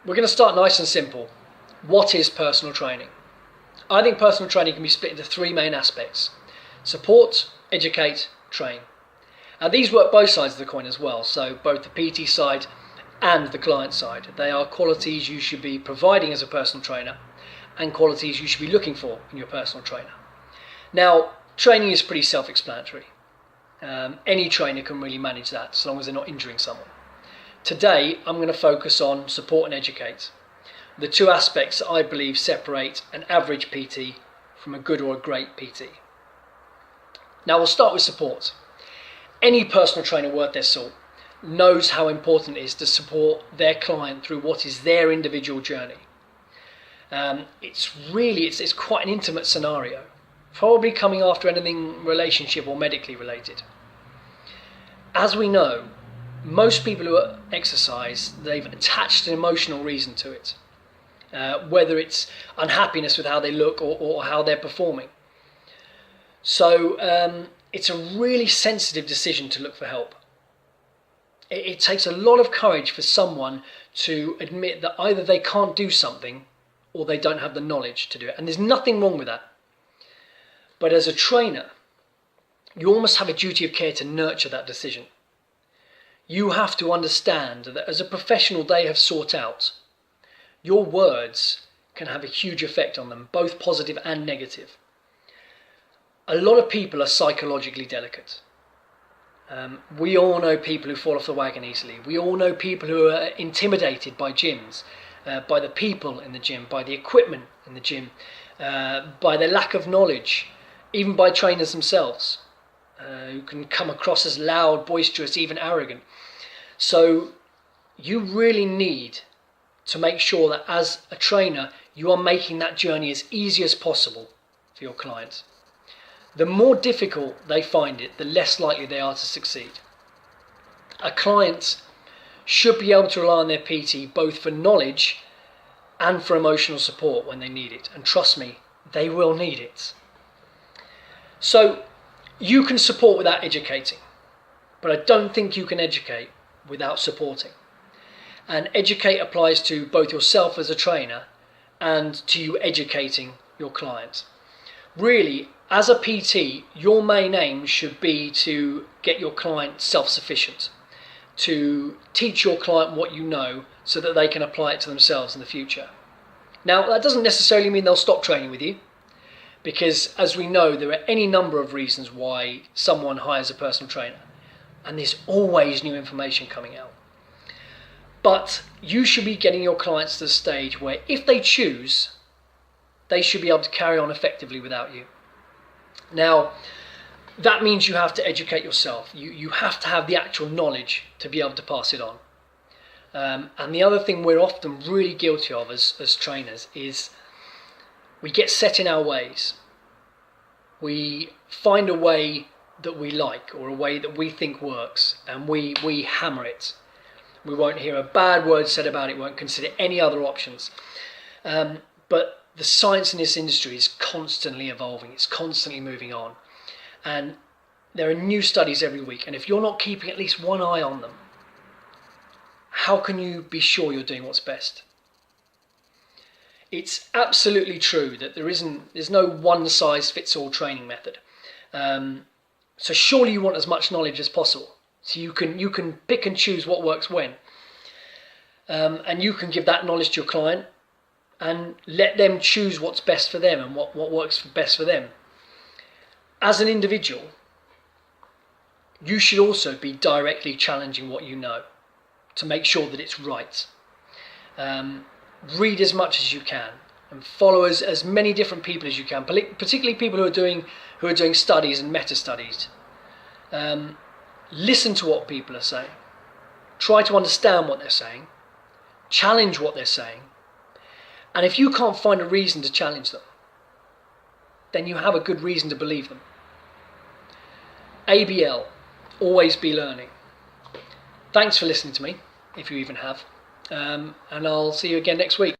We're going to start nice and simple. What is personal training? I think personal training can be split into three main aspects: support, educate, train. And these work both sides of the coin as well, so both the PT side and the client side. They are qualities you should be providing as a personal trainer and qualities you should be looking for in your personal trainer. Now, training is pretty self-explanatory. Any trainer can really manage that as long as they're not injuring someone. Today, I'm going to focus on support and educate, the two aspects that I believe separate an average PT from a good or a great PT. Now, we'll start with support. Any personal trainer worth their salt knows how important it is to support their client through what is their individual journey. It's quite an intimate scenario, probably coming after anything relationship or medically related. As we know, most people who exercise, they've attached an emotional reason to it, whether it's unhappiness with how they look or how they're performing. So it's a really sensitive decision to look for help. It takes a lot of courage for someone to admit that either they can't do something or they don't have the knowledge to do it. And there's nothing wrong with that. But as a trainer, you almost have a duty of care to nurture that decision. You have to understand that as a professional they have sought out, your words can have a huge effect on them, both positive and negative. A lot of people are psychologically delicate. We all know people who fall off the wagon easily. We all know people who are intimidated by gyms, by the people in the gym, by the equipment in the gym, by their lack of knowledge, even by trainers themselves, who can come across as loud, boisterous, even arrogant. So you really need to make sure that as a trainer, you are making that journey as easy as possible for your clients. The more difficult they find it, the less likely they are to succeed. A client should be able to rely on their PT both for knowledge and for emotional support when they need it. And trust me, they will need it. So you can support without educating, but I don't think you can educate without supporting. And educate applies to both yourself as a trainer and to you educating your client. Really, as a PT, your main aim should be to get your client self-sufficient, to teach your client what you know so that they can apply it to themselves in the future. Now, that doesn't necessarily mean they'll stop training with you, because as we know, there are any number of reasons why someone hires a personal trainer, and there's always new information coming out. But you should be getting your clients to the stage where if they choose, they should be able to carry on effectively without you. Now, that means you have to educate yourself. You have to have the actual knowledge to be able to pass it on. And the other thing we're often really guilty of as trainers is we get set in our ways. We find a way that we like or a way that we think works, and we hammer it. We won't hear a bad word said about it, won't consider any other options. But the science in this industry is constantly evolving, it's constantly moving on. And there are new studies every week, and if you're not keeping at least one eye on them, how can you be sure you're doing what's best? It's absolutely true that there's no one-size-fits-all training method. So surely you want as much knowledge as possible, so you can pick and choose what works when, and you can give that knowledge to your client and let them choose what's best for them and what works best for them. As an individual, you should also be directly challenging what you know to make sure that it's right. Read as much as you can and follow as many different people as you can, particularly people who are doing studies and meta-studies. Listen to what people are saying. Try to understand what they're saying. Challenge what they're saying. And if you can't find a reason to challenge them, then you have a good reason to believe them. ABL, always be learning. Thanks for listening to me, if you even have. And I'll see you again next week.